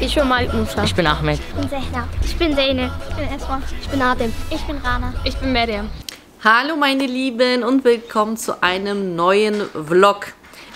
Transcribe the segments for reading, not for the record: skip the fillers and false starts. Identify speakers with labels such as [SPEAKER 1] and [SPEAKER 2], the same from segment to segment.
[SPEAKER 1] Ich bin Malik Musa.
[SPEAKER 2] Ich bin Ahmed.
[SPEAKER 3] Ich bin Zehna. Ich bin Zeynep. Ich bin Esma. Ich bin Adem. Ich bin Rana.
[SPEAKER 1] Ich bin Miriam.
[SPEAKER 4] Hallo meine Lieben und willkommen zu einem neuen Vlog.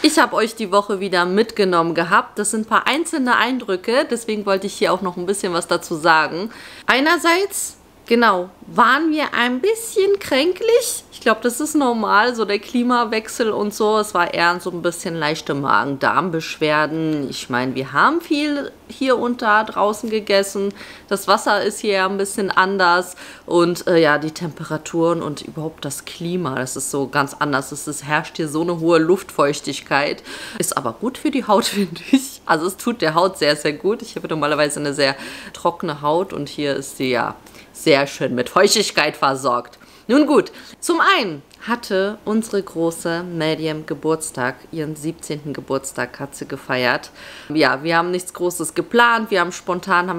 [SPEAKER 4] Ich habe euch die Woche wieder mitgenommen gehabt. Das sind ein paar einzelne Eindrücke, deswegen wollte ich hier auch noch ein bisschen was dazu sagen. Einerseits, genau, waren wir ein bisschen kränklich. Ich glaube, das ist normal, so der Klimawechsel und so. Es war eher so ein bisschen leichte Magen-Darm-Beschwerden. Ich meine, wir haben viel hier und da draußen gegessen. Das Wasser ist hier ein bisschen anders. Und ja, die Temperaturen und überhaupt das Klima, das ist so ganz anders. Es herrscht hier so eine hohe Luftfeuchtigkeit. Ist aber gut für die Haut, finde ich. Also es tut der Haut sehr, sehr gut. Ich habe normalerweise eine sehr trockene Haut und hier ist sie ja sehr schön mit Feuchtigkeit versorgt. Nun gut, zum einen hatte unsere große Miriam Geburtstag, ihren 17. Geburtstag hat sie gefeiert. Ja, wir haben nichts Großes geplant, wir haben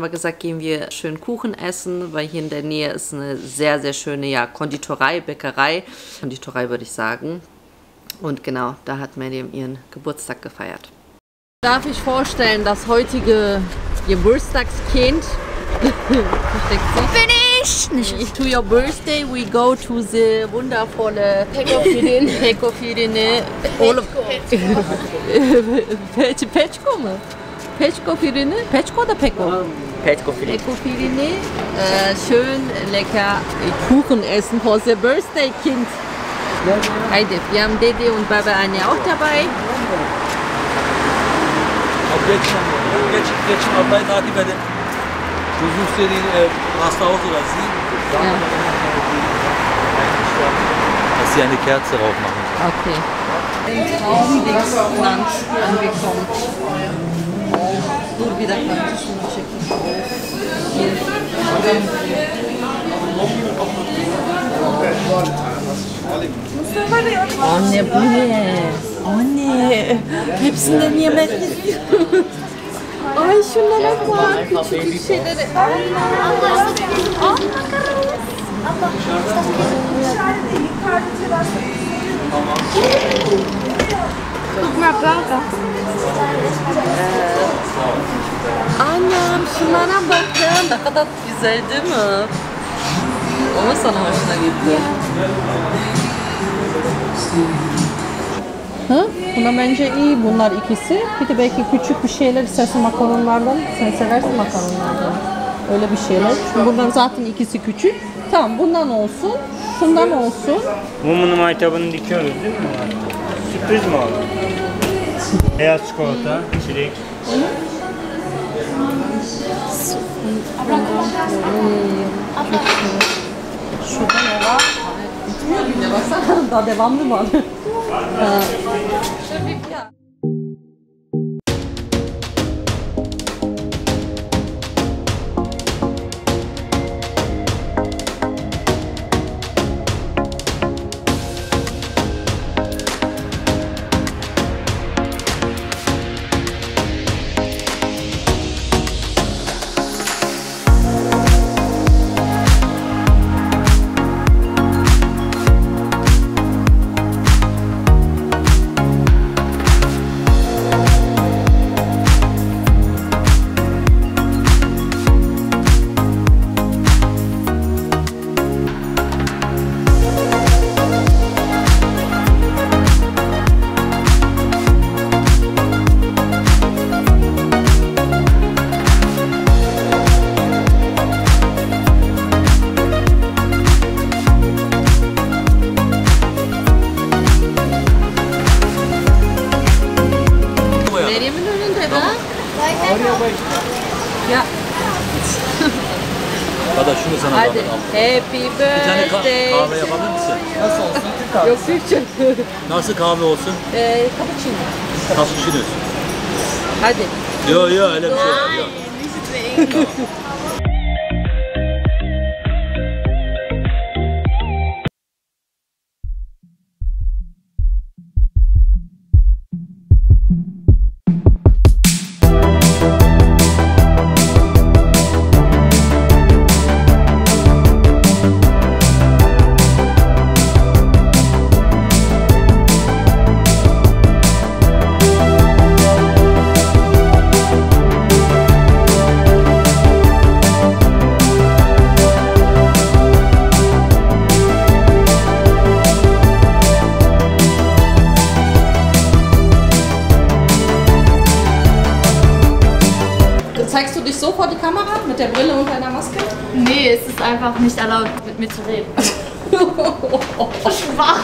[SPEAKER 4] gesagt, gehen wir schön Kuchen essen, weil hier in der Nähe ist eine sehr, sehr schöne, ja, Konditorei, Bäckerei, Konditorei würde ich sagen. Und genau, da hat Miriam ihren Geburtstag gefeiert. Darf ich vorstellen, das heutige Geburtstagskind,
[SPEAKER 3] Bin ich!
[SPEAKER 4] To your birthday we go to the wundervolle Peko-Firine. Pečko mı? Pečko-Firine? Pečko oder Peko? Peko-Firine. Schön lecker Kuchen essen for the birthday Kind. Haydi, wir haben Dede und Baba Anne auch dabei.
[SPEAKER 5] Geç ablayı takip edin. Uzun süreli hasta oldu da Sie. Dass Sie eine Kerze drauf machen.
[SPEAKER 4] Okay. Den Traumdings-Lunch angekommen. Dur bir dakika. Şunu çekeyim. Anne bu ne? Anne hepsinden yemek istiyorum. Ay şunlara bak, küçük şeyleri. Annem şunlara bakın, ne kadar güzel değil mi? O mu sana hoşuna gitti? Hı? Buna bence iyi bunlar ikisi. Bir de belki küçük bir şeyler istersen makaronlardan. Sen seversin makaronlardan. Öyle bir şeyler. Çünkü bundan zaten ikisi küçük. Tamam bundan olsun. Şundan olsun.
[SPEAKER 6] Mumunun maytabını dikiyoruz değil mi? Sürpriz mi oldu? Beyaz çikolata, çilek.
[SPEAKER 4] Şurada ne var? Bitmiyor bile baksana. Daha devamlı var. Meryem'in önünde bak. Ya.
[SPEAKER 5] Hadi şunu sana
[SPEAKER 4] Hadi.
[SPEAKER 5] alalım.
[SPEAKER 4] Happy
[SPEAKER 5] Bir tane
[SPEAKER 4] birthday.
[SPEAKER 5] kahve yapabilir misin?
[SPEAKER 4] Nasıl olsun? Yok Türkçe.
[SPEAKER 5] Nasıl kahve olsun?
[SPEAKER 4] Cappuccino.
[SPEAKER 5] Cappuccino.
[SPEAKER 4] Hadi.
[SPEAKER 5] Yok öyle bir şey yok.
[SPEAKER 4] Zeigst du dich so vor die Kamera mit der Brille und deiner Maske?
[SPEAKER 3] Nee, es ist einfach nicht erlaubt, mit mir zu reden. Spaß!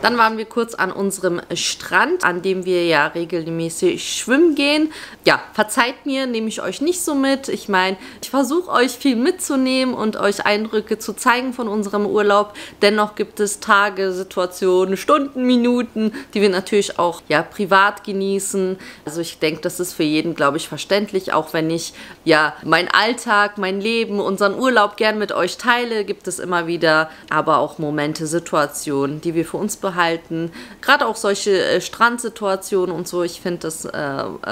[SPEAKER 4] Dann waren wir kurz an unserem Strand, an dem wir ja regelmäßig schwimmen gehen. Ja, verzeiht mir, nehme ich euch nicht so mit. Ich meine, ich versuche euch viel mitzunehmen und euch Eindrücke zu zeigen von unserem Urlaub. Dennoch gibt es Tage, Situationen, Stunden, Minuten, die wir natürlich auch ja privat genießen. Also ich denke, das ist für jeden, glaube ich, verständlich. Auch wenn ich ja meinen Alltag, mein Leben, unseren Urlaub gern mit euch teile, gibt es immer wieder aber auch Momente, Situationen, die wir für uns behalten. Gerade auch solche Strandsituationen und so, ich finde, das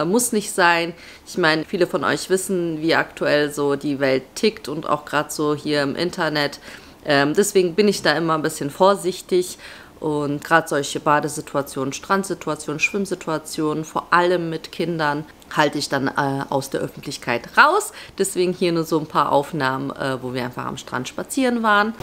[SPEAKER 4] muss nicht sein. Ich meine, viele von euch wissen, wie aktuell so die Welt tickt und auch gerade so hier im Internet. Deswegen bin ich da immer ein bisschen vorsichtig und gerade solche Badesituationen, Strandsituationen, Schwimmsituationen, vor allem mit Kindern, halte ich dann aus der Öffentlichkeit raus. Deswegen hier nur so ein paar Aufnahmen, wo wir einfach am Strand spazieren waren.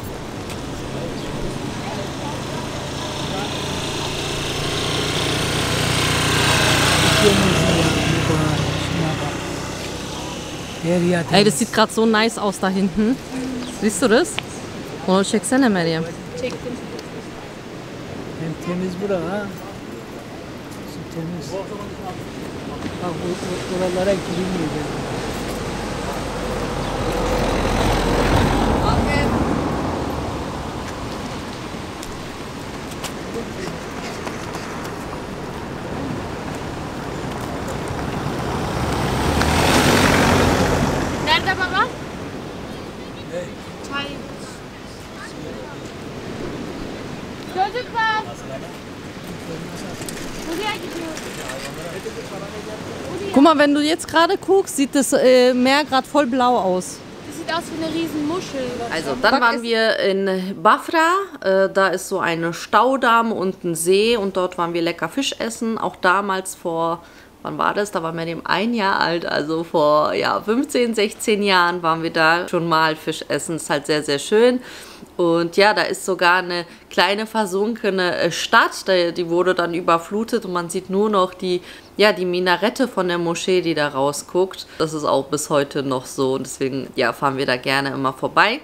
[SPEAKER 4] Ey, das sieht gerade so nice aus da hinten. Siehst du das? Onu çeksene Meryem.
[SPEAKER 3] Çektim.
[SPEAKER 1] Hem temiz bura ha. Su temiz. Bak oralara girilmiyor.
[SPEAKER 3] Nerede baba? Çay. Çocuklar. Buraya gidiyoruz.
[SPEAKER 4] Guck mal, wenn du jetzt gerade guckst, sieht das Meer gerade voll blau aus.
[SPEAKER 3] Das sieht aus wie eine riesen Muschel.
[SPEAKER 4] Also dann waren wir in Bafra, da ist so eine Staudamm und ein See und dort waren wir lecker Fisch essen. Auch damals vor, wann war das? Da war Meryem 1 Jahr alt, also vor ja, 15, 16 Jahren waren wir da schon mal Fisch essen. Ist halt sehr, sehr schön. Und ja, da ist sogar eine kleine versunkene Stadt, die wurde dann überflutet und man sieht nur noch die Minarette von der Moschee, die da rausguckt. Das ist auch bis heute noch so und deswegen ja, fahren wir da gerne immer vorbei.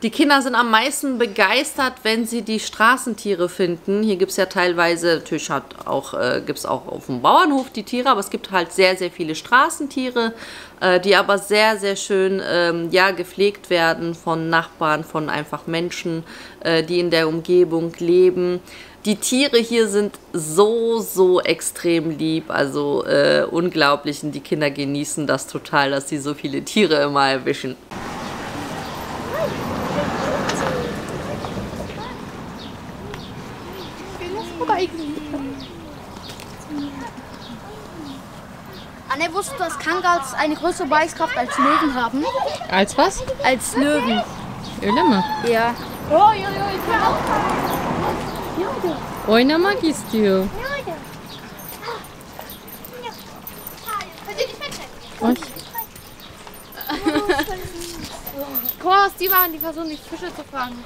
[SPEAKER 4] Die Kinder sind am meisten begeistert, wenn sie die Straßentiere finden. Hier gibt es ja teilweise, natürlich gibt es auch auf dem Bauernhof die Tiere, aber es gibt halt sehr, sehr viele Straßentiere, die aber sehr, sehr schön gepflegt werden von Nachbarn, von einfach Menschen, die in der Umgebung leben. Die Tiere hier sind so extrem lieb, also unglaublich, und die Kinder genießen das total, dass sie so viele Tiere immer erwischen.
[SPEAKER 3] Anne, wusstest du, dass Kangals eine größere Beißkraft als Löwen haben?
[SPEAKER 4] Als was?
[SPEAKER 3] Als Löwen.
[SPEAKER 4] Öyle mi?
[SPEAKER 3] Ja.
[SPEAKER 4] Oynamak istiyor. Was?
[SPEAKER 3] Guck mal, was die waren, die versuchen, die Fische zu fangen.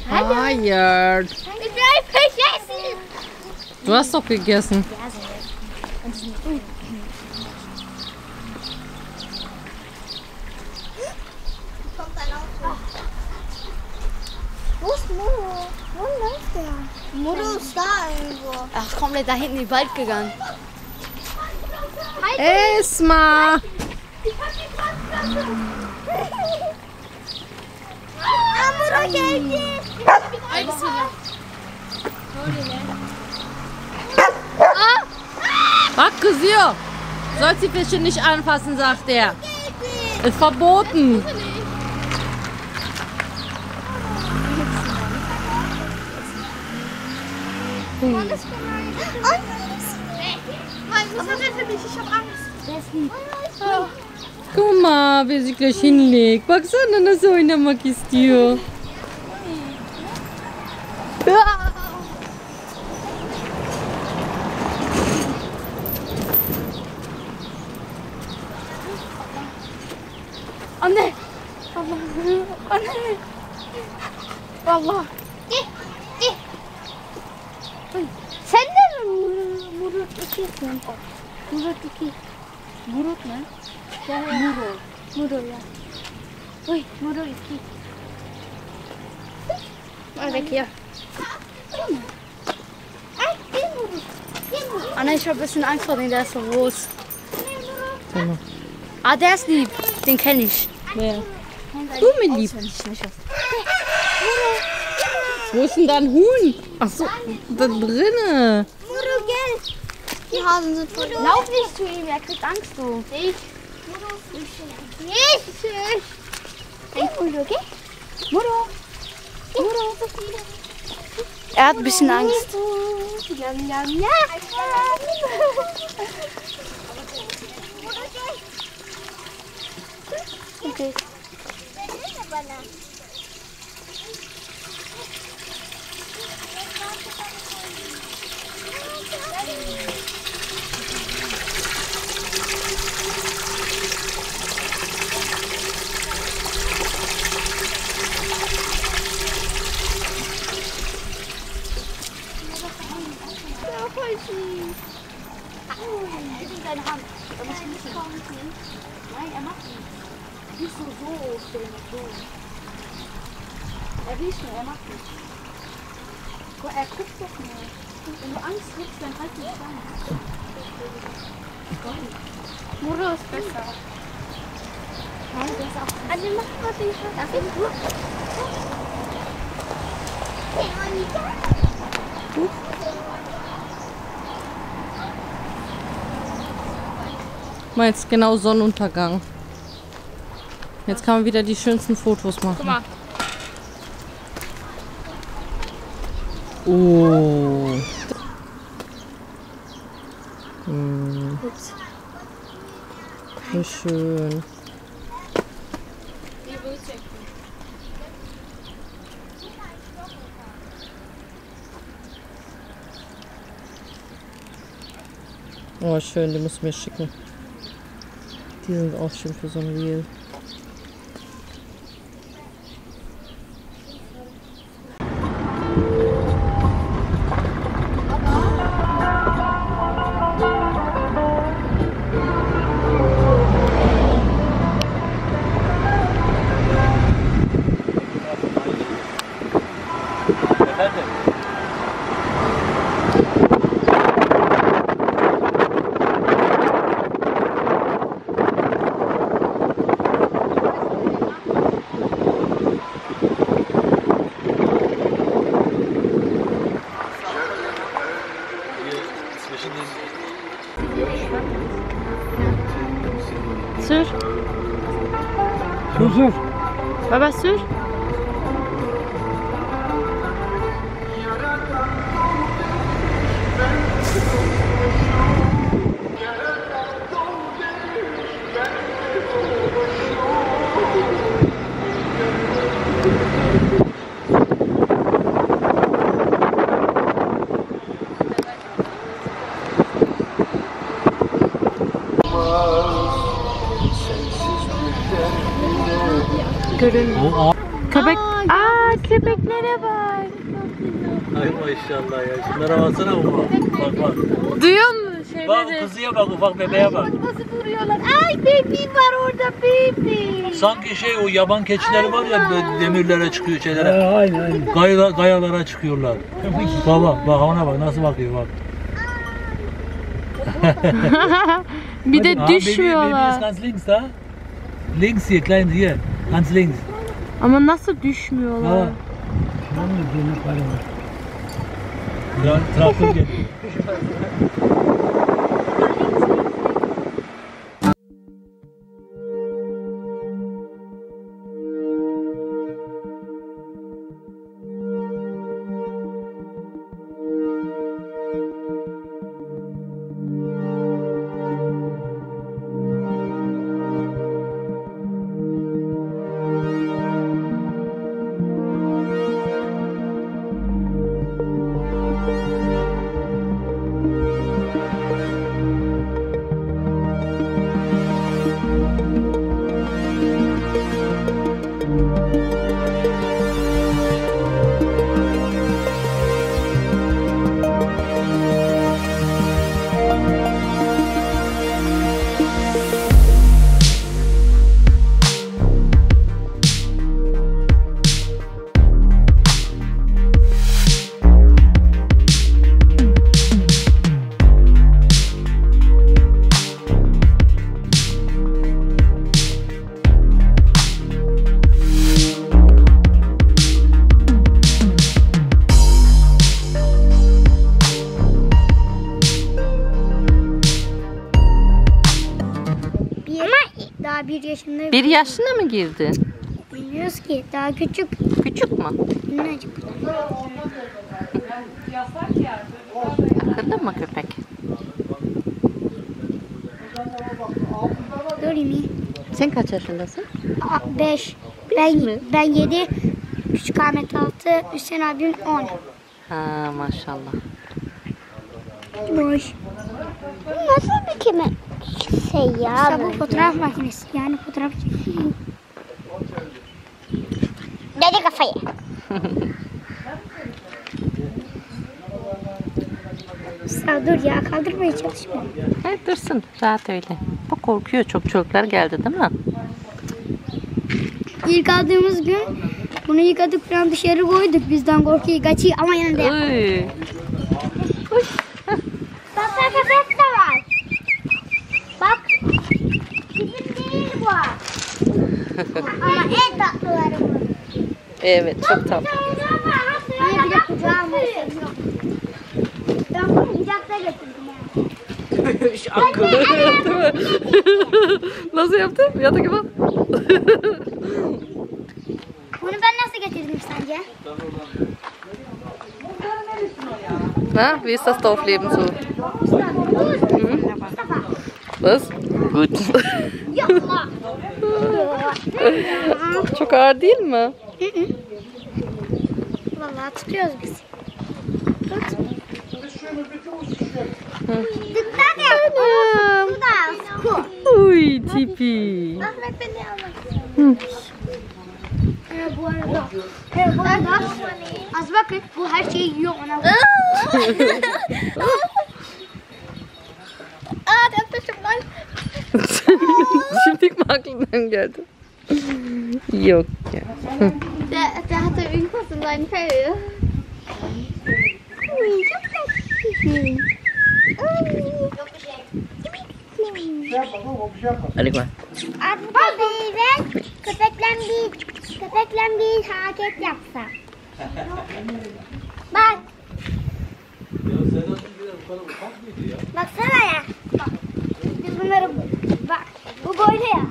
[SPEAKER 4] Tired.
[SPEAKER 3] Ich will ein Fisch essen!
[SPEAKER 4] Du hast doch gegessen.
[SPEAKER 2] Wo ist Mono? Wo läuft der? Mono ist da irgendwo.
[SPEAKER 3] Ach, komplett da hinten in den Wald gegangen.
[SPEAKER 4] Esma!
[SPEAKER 2] Ah, Mono, Geld!
[SPEAKER 4] Bakkusio! Sollst die Fische nicht anfassen, sagt er. Ist verboten.
[SPEAKER 3] Was hat er für mich? Ich hab Angst.
[SPEAKER 4] Guck mal, wer sich gleich hinlegt. Baksana na so in der Makistio.
[SPEAKER 3] Oh ne! Oh ne! Wallah!
[SPEAKER 2] Sen de mi Murut ikisin? Murut iki.
[SPEAKER 3] Murut ne?
[SPEAKER 2] Murut ya. Uy, Murut iki.
[SPEAKER 3] Mal weg hier.
[SPEAKER 2] Ay, gel Murut. Gel Murut.
[SPEAKER 3] Ah ne, ich hab ein bisschen Angst vor dem, der ist so groß.
[SPEAKER 4] Sag mal.
[SPEAKER 3] Ah, der ist lieb. Den kenne ich.
[SPEAKER 4] Wer? Du, mein Lieb. Wo ist denn da ein Huhn? Ach so, da drinnen.
[SPEAKER 2] Murut, gel. Die Hasen sind voll.
[SPEAKER 3] Lauf nicht zu ihm, er kriegt Angst, du.
[SPEAKER 2] Ich. Hey, Murut, gell?
[SPEAKER 3] Muro.
[SPEAKER 2] Murut, so viele.
[SPEAKER 3] Er hat ein bisschen Angst.
[SPEAKER 2] Yum, yum, ja.
[SPEAKER 3] Okay. Deine Hand. Da musst du nicht hin. Nein, er macht nicht. Nicht so stehen, so. Er will schon, er macht nicht. Guck, er guckt doch mal. Wenn du Angst kriegst, dann halt dich an. Muro ist besser. Nein, der ist auch.
[SPEAKER 2] Also mach mal die Hand.
[SPEAKER 3] Darf ich nur?
[SPEAKER 4] Mal jetzt genau Sonnenuntergang. Jetzt kann man wieder die schönsten Fotos machen.
[SPEAKER 3] Guck mal.
[SPEAKER 4] Oh. Wie schön. Oh, schön, die musst du mir schicken. Die sind auch schön für so ein Reel.
[SPEAKER 1] Sür. Sür.
[SPEAKER 4] Baba sür.
[SPEAKER 5] O
[SPEAKER 4] Köpek. Aa, köpeklere bak.
[SPEAKER 5] ay maşallah ya. Şunlara baksana baba. Bak bak.
[SPEAKER 4] Duyuyor musun
[SPEAKER 5] Bak
[SPEAKER 4] şeyleri?
[SPEAKER 5] kızıya bak, ufak bebeğe bak.
[SPEAKER 2] Nasıl vuruyorlar? Ay bebi var orada bebi.
[SPEAKER 5] Sanki şey o yaban keçileri var ya böyle demirlere çıkıyor şeylere.
[SPEAKER 6] Aynen.
[SPEAKER 5] Gayalara çıkıyorlar. Baba bak ona bak nasıl bakıyor bak.
[SPEAKER 4] Bir de
[SPEAKER 5] Baby
[SPEAKER 4] düşmüyorlar.
[SPEAKER 5] ist ganz links da. Links hier, klein hier. Ganz links.
[SPEAKER 4] Ama nasıl düşmüyorlar?
[SPEAKER 5] Ha. Ya traktör geliyor.
[SPEAKER 2] Daha 1 yaşında.
[SPEAKER 4] 1 yaşına mı girdi?
[SPEAKER 2] Bilmiyoruz ki. Daha küçük.
[SPEAKER 4] Küçük mü?
[SPEAKER 2] Minnacık.
[SPEAKER 4] Kırdı mı köpek?
[SPEAKER 2] Dur yemeği.
[SPEAKER 4] Sen kaç yaşındasın?
[SPEAKER 2] 5.
[SPEAKER 4] mi?
[SPEAKER 2] Ben 7. Küçük Ahmet 6. Hüseyin abim 10.
[SPEAKER 4] Ha maşallah.
[SPEAKER 2] Boş.
[SPEAKER 3] Nasıl bir kime şey ya?
[SPEAKER 2] İşte bu fotoğraf makinesi. Yani fotoğraf çekiyor.
[SPEAKER 3] Dedi kafayı.
[SPEAKER 2] Sağ dur ya, kaldırmaya çalışma.
[SPEAKER 4] Evet dursun rahat öyle. Bu korkuyor çok, çocuklar geldi değil mi?
[SPEAKER 2] İlk aldığımız gün bunu yıkadık falan dışarı koyduk. Bizden korkuyor, kaçıyor ama yine de.
[SPEAKER 4] Uy.
[SPEAKER 3] Bak köpek de var. Bak. Bizim değil bu. Ama en tatlıları bu.
[SPEAKER 4] Evet çok tatlı.
[SPEAKER 2] Niye bir de kucağıma seviyorum. Ben bunu kucakta getirdim ya.
[SPEAKER 4] Nasıl yaptın? Yatak gibi.
[SPEAKER 2] Bunu ben nasıl getirdim sence?
[SPEAKER 4] Na, wie ist das Dorfleben so? Was? Gut.
[SPEAKER 2] Yapma.
[SPEAKER 4] Çok ağır değil mi?
[SPEAKER 2] Vallahi tutuyoruz biz. Tut. Dikkat et.
[SPEAKER 4] Anam.
[SPEAKER 2] Burada.
[SPEAKER 4] Uy tipi.
[SPEAKER 2] Ahmet beni almak bu arada. Bu arada. Az bakın. Bu her şeyi yiyor ona. Aa, yapmışım lan.
[SPEAKER 4] Şimdi mi aklından geldi? Yok ya.
[SPEAKER 2] Der hatte irgendwas in seinen Fell.
[SPEAKER 4] Hadi koy.
[SPEAKER 2] Abi ben köpekle bir hareket yapsam. Bak. Baksana ya. Bak. Biz bunları bak. Bu böyle ya.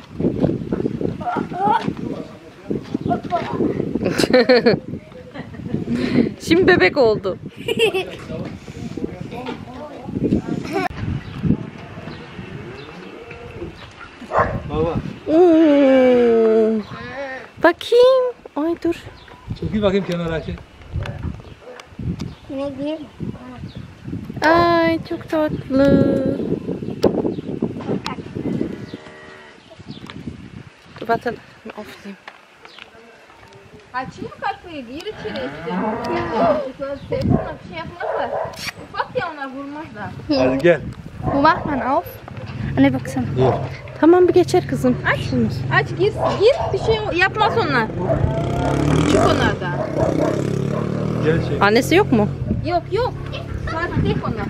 [SPEAKER 4] Şimdi bebek oldu.
[SPEAKER 5] Baba.
[SPEAKER 4] Oo. Bakayım. Ay dur.
[SPEAKER 5] Çekil bakayım kenara şey.
[SPEAKER 2] Ne diyeyim?
[SPEAKER 4] Ay çok tatlı. Dur warte, aufnehmen.
[SPEAKER 3] Açayım mı kapıyı? Gir içeri işte. Çocuklar sevsinler, bir şey yapmazlar. Ufak ya onlar vurmazlar.
[SPEAKER 5] Hadi gel.
[SPEAKER 2] Wo macht man auf? Ne baksana.
[SPEAKER 5] Dur.
[SPEAKER 4] Tamam bir geçer kızım.
[SPEAKER 3] Aç gir, bir şey yapmaz onlar. Çık onlardan.
[SPEAKER 5] Gel şey.
[SPEAKER 4] Annesi yok mu?
[SPEAKER 3] Yok. Saat tek onlar.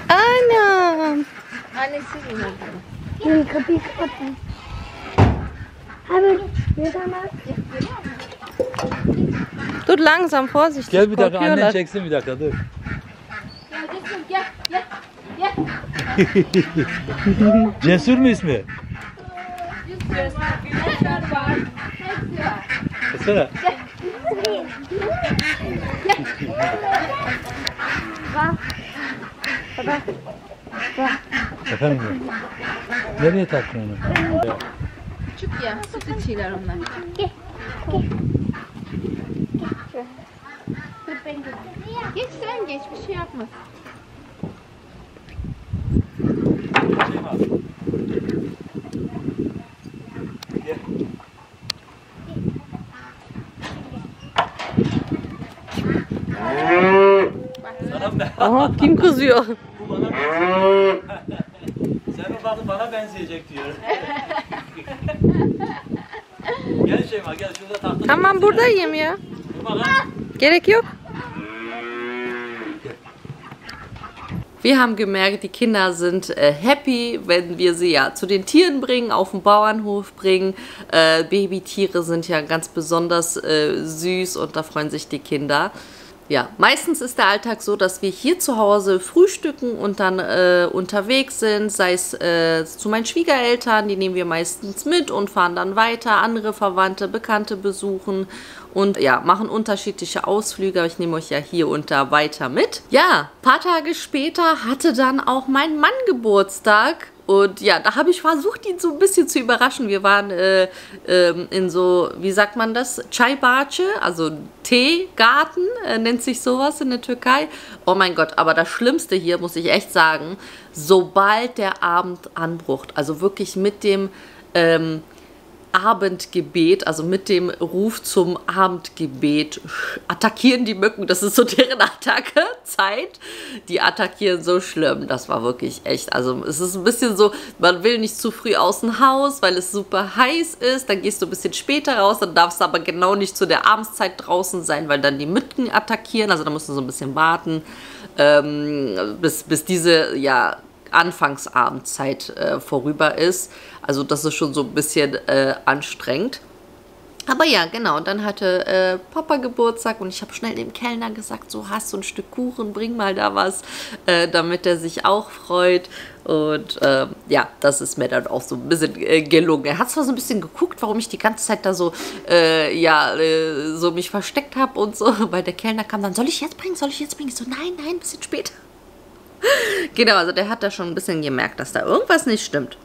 [SPEAKER 4] Anam.
[SPEAKER 3] Annesi onlar.
[SPEAKER 2] Den kapıyı kapatın. Abi ne zaman?
[SPEAKER 4] Dur langsam vorsichtig.
[SPEAKER 5] Gel bir dakika annen
[SPEAKER 4] korkuyorlar.
[SPEAKER 5] çeksin bir dakika dur.
[SPEAKER 3] Gel.
[SPEAKER 5] Cesur mu ismi?
[SPEAKER 3] Güneşler var. Hepsi var.
[SPEAKER 5] Baksana. Efendim? Nereye taktın onu?
[SPEAKER 3] Küçük ya, süt içiyorlar onlar. Geç sen geç, bir şey yapmaz.
[SPEAKER 4] Aha kim kızıyor?
[SPEAKER 5] Bu bana benziyor. Sen o bakın bana benzeyecek diyor. Gel Şeyma gel şurada taktın.
[SPEAKER 4] Tamam buradayım ya.
[SPEAKER 5] Dur bakalım.
[SPEAKER 4] Gerek yok. Wir haben gemerkt, die Kinder sind happy, wenn wir sie ja zu den Tieren bringen, auf den Bauernhof bringen. Babytiere sind ja ganz besonders süß und da freuen sich die Kinder. Ja, meistens ist der Alltag so, dass wir hier zu Hause frühstücken und dann unterwegs sind, sei es zu meinen Schwiegereltern, die nehmen wir meistens mit und fahren dann weiter, andere Verwandte, Bekannte besuchen und ja, machen unterschiedliche Ausflüge, aber ich nehme euch ja hier und da weiter mit. Ja, ein paar Tage später hatte dann auch mein Mann Geburtstag. Und ja, da habe ich versucht, ihn so ein bisschen zu überraschen. Wir waren in so, wie sagt man das? Çay bahçe, also Teegarten, nennt sich sowas in der Türkei. Oh mein Gott, aber das Schlimmste hier, muss ich echt sagen, sobald der Abend anbrucht, also wirklich mit dem Abendgebet, also mit dem Ruf zum Abendgebet, attackieren die Mücken. Das ist so deren Attackezeit. Die attackieren so schlimm. Das war wirklich echt. Also es ist ein bisschen so, man will nicht zu früh aus dem Haus, weil es super heiß ist. Dann gehst du ein bisschen später raus. Dann darfst du aber genau nicht zu der Abendszeit draußen sein, weil dann die Mücken attackieren. Also da musst du so ein bisschen warten, bis diese, ja, Anfangsabendzeit vorüber ist. Also das ist schon so ein bisschen anstrengend. Aber ja, genau, und dann hatte Papa Geburtstag und ich habe schnell dem Kellner gesagt, so hast du ein Stück Kuchen, bring mal da was, damit er sich auch freut. Und ja, das ist mir dann auch so ein bisschen gelungen. Er hat zwar so ein bisschen geguckt, warum ich die ganze Zeit da so, so mich versteckt habe und so, weil der Kellner kam dann, soll ich jetzt bringen? Ich so, nein, ein bisschen später. Genau, also der hat da schon ein bisschen gemerkt, dass da irgendwas nicht stimmt.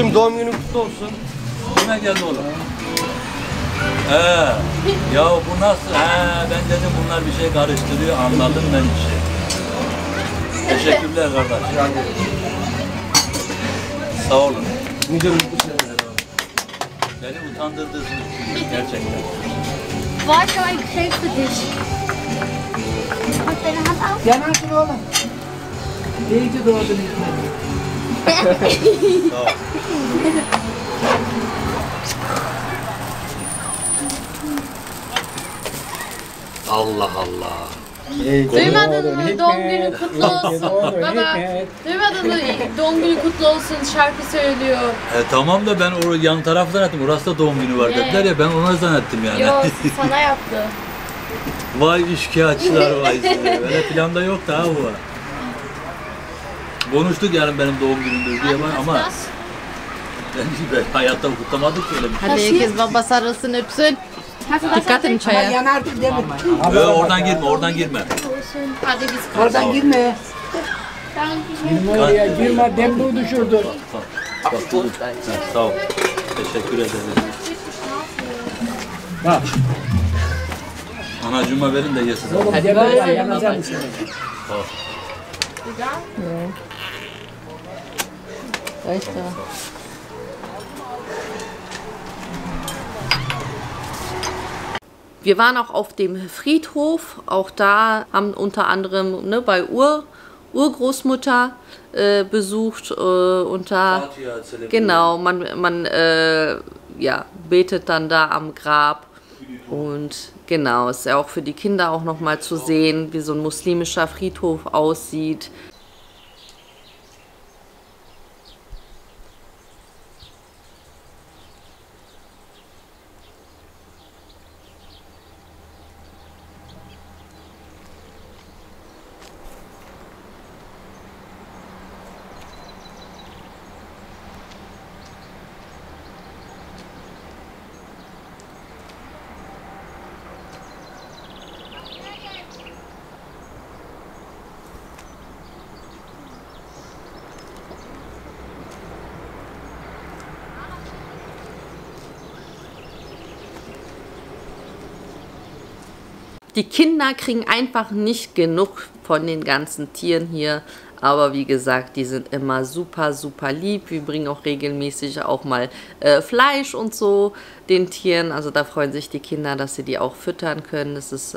[SPEAKER 1] Anneciğim doğum günün kutlu olsun.
[SPEAKER 5] Kime geldi oğlum? Ya bu nasıl? Ben dedim bunlar bir şey karıştırıyor. Anladım ben işi. Teşekkürler kardeş. Sağ olun.
[SPEAKER 1] Nice mutlu seneler abi.
[SPEAKER 5] Beni utandırdınız gerçekten.
[SPEAKER 2] War schon ein Geschenk für dich. Mach deine Hand auf.
[SPEAKER 7] Yanaşın oğlum. İyi ki doğdun İsmet.
[SPEAKER 5] Sağ ol. Allah Allah.
[SPEAKER 4] Duymadın mı doğum günü kutlu olsun? Baba, duymadın mı doğum günü kutlu olsun şarkı söylüyor.
[SPEAKER 5] Tamam da ben o yan tarafı zannettim. Orası da doğum günü var dediler ya, ben ona zannettim yani.
[SPEAKER 4] Yok, sana yaptı.
[SPEAKER 5] Vay üçkağıtçılar vay size. Böyle planda yoktu ha bu. Konuştuk yani benim doğum günümdür diye var ama ben hayatta kutlamadık öyle bir şey.
[SPEAKER 4] Hadi herkes baba sarılsın öpsün. Dikkat edin çaya.
[SPEAKER 7] Yanardık demek.
[SPEAKER 5] Oradan girme, oradan girme.
[SPEAKER 4] Hadi biz
[SPEAKER 7] Oradan girme. Girme oraya girme. Demruğu düşürdü.
[SPEAKER 5] Sağ ol. Teşekkür ederim.
[SPEAKER 7] Bak.
[SPEAKER 5] Anacığıma verin de yesin.
[SPEAKER 7] Oğlum demruğu var. Yanacağım seni.
[SPEAKER 5] Sağ ol.
[SPEAKER 4] Wir waren auch auf dem Friedhof. Auch da haben unter anderem bei Urgroßmutter besucht. Und da, genau, man ja, betet dann da am Grab. Und genau, ist ja auch für die Kinder auch nochmal zu sehen, wie so ein muslimischer Friedhof aussieht. Die Kinder kriegen einfach nicht genug von den ganzen Tieren hier. Aber wie gesagt, die sind immer super, super lieb. Wir bringen auch regelmäßig auch mal Fleisch und so den Tieren. Also da freuen sich die Kinder, dass sie die auch füttern können. Das ist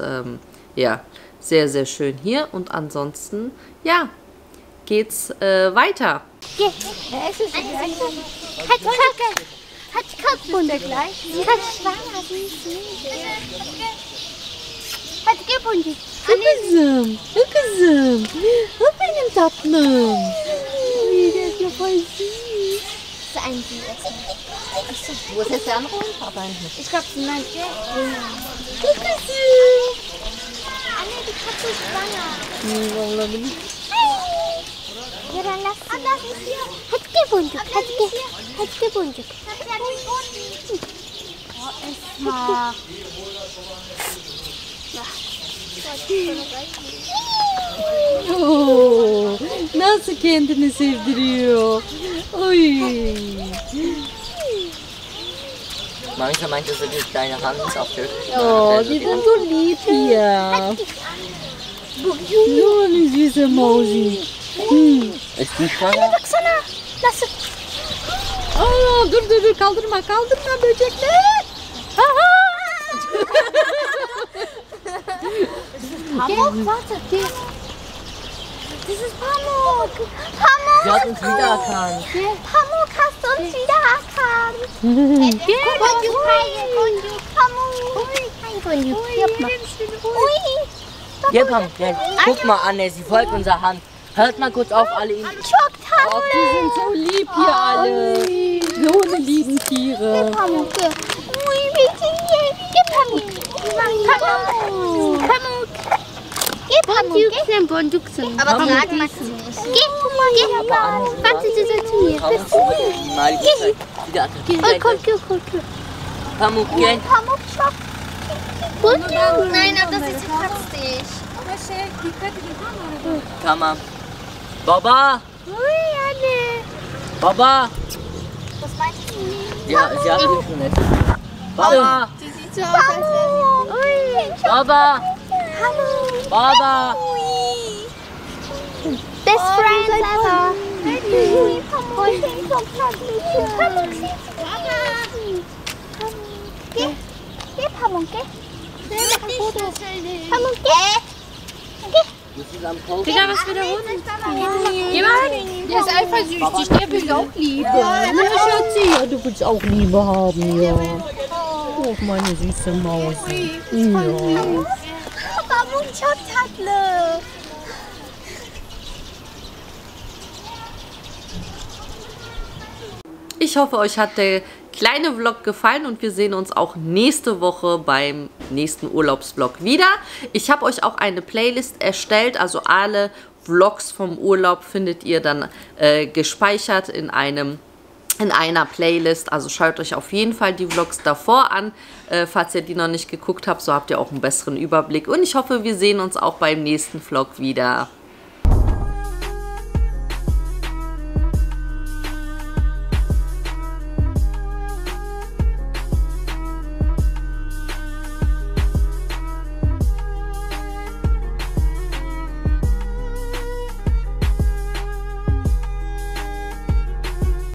[SPEAKER 4] ja sehr, sehr schön hier. Und ansonsten, ja, geht's weiter.
[SPEAKER 2] Hadi kalk Boncuk. Kaç schwanger Hadi gel Boncuk.
[SPEAKER 4] Kızım, kızım. O benim tatlım.
[SPEAKER 2] Der ist ja voll süß. Das ist ein süßes.
[SPEAKER 3] Wo ist jetzt der andere Hund? Aber
[SPEAKER 2] Ich glaube, nein. Anne, die Katze ist schwanger. Ja, dann lass sie. Das ist hier. Hadi gel Boncuk. Hadi gel Boncuk. Esma.
[SPEAKER 4] Oo, nasıl kendini sevdiriyor. Oy.
[SPEAKER 8] Manchmal meinte so die kleine Hand auf Türkisch.
[SPEAKER 4] Oh, die sind so lieb hier. So eine süße Mausi.
[SPEAKER 8] Ist die schwanger?
[SPEAKER 2] Baksana. Nasıl?
[SPEAKER 4] Aa, dur kaldırma böcekler. Aha.
[SPEAKER 2] Pamuk, warte. Das ist Pamuk. Pamuk.
[SPEAKER 8] Sie hat uns wieder erkannt.
[SPEAKER 2] Pamuk, hast du uns wieder erkannt? Boncuk, Pamuk. Hi, Boncuk. Ui.
[SPEAKER 8] Hier, Pamuk, gell. Guck mal, Anne, sie folgt unserer Hand. Hört mal kurz auf, alle ihn.
[SPEAKER 2] Çok tatlı.
[SPEAKER 4] Die sind so lieb hier alle. So eine lieben Tiere.
[SPEAKER 2] Pamuk. Ui, bitte hier. Geh, Pamuk. Pamuk. Geh, Pamuk. Sen Boncuksun. Aber Pamuk magst du nicht. Geh. Warte, sie soll zu mir.
[SPEAKER 8] Pamuk, mal wieder attackiert.
[SPEAKER 2] Korkuyor.
[SPEAKER 8] Pamuk, gell.
[SPEAKER 2] Pamuk çok. Boncuk.
[SPEAKER 3] Nein, aber das ist kratzt dich.
[SPEAKER 8] Tamam. Baba,
[SPEAKER 2] Ui, anne.
[SPEAKER 8] Baba.
[SPEAKER 3] Was meinst du?
[SPEAKER 8] Ja, sie hat mich schon essen. Baba!
[SPEAKER 3] Sie sieht so aus, als wäre sie...
[SPEAKER 8] Baba!
[SPEAKER 3] Hallo!
[SPEAKER 8] Baba!
[SPEAKER 3] Best friends ever! Geh, Pamuk, geh! Pamuk, geh!
[SPEAKER 2] Digga, was für der Hund? Jemand? Der ist eifersüchtig, der will auch Liebe. Ja, Schatzi, ja, du willst auch Liebe haben, ja. Oh, meine süße Maus. Ja.
[SPEAKER 3] Pamuk çok tatlı.
[SPEAKER 4] Ich hoffe, euch hat der kleine Vlog gefallen und wir sehen uns auch nächste Woche beim nächsten Urlaubsvlog wieder. Ich habe euch auch eine Playlist erstellt, also alle Vlogs vom Urlaub findet ihr dann gespeichert in einer Playlist. Also schaut euch auf jeden Fall die Vlogs davor an, falls ihr die noch nicht geguckt habt, so habt ihr auch einen besseren Überblick. Und ich hoffe, wir sehen uns auch beim nächsten Vlog wieder.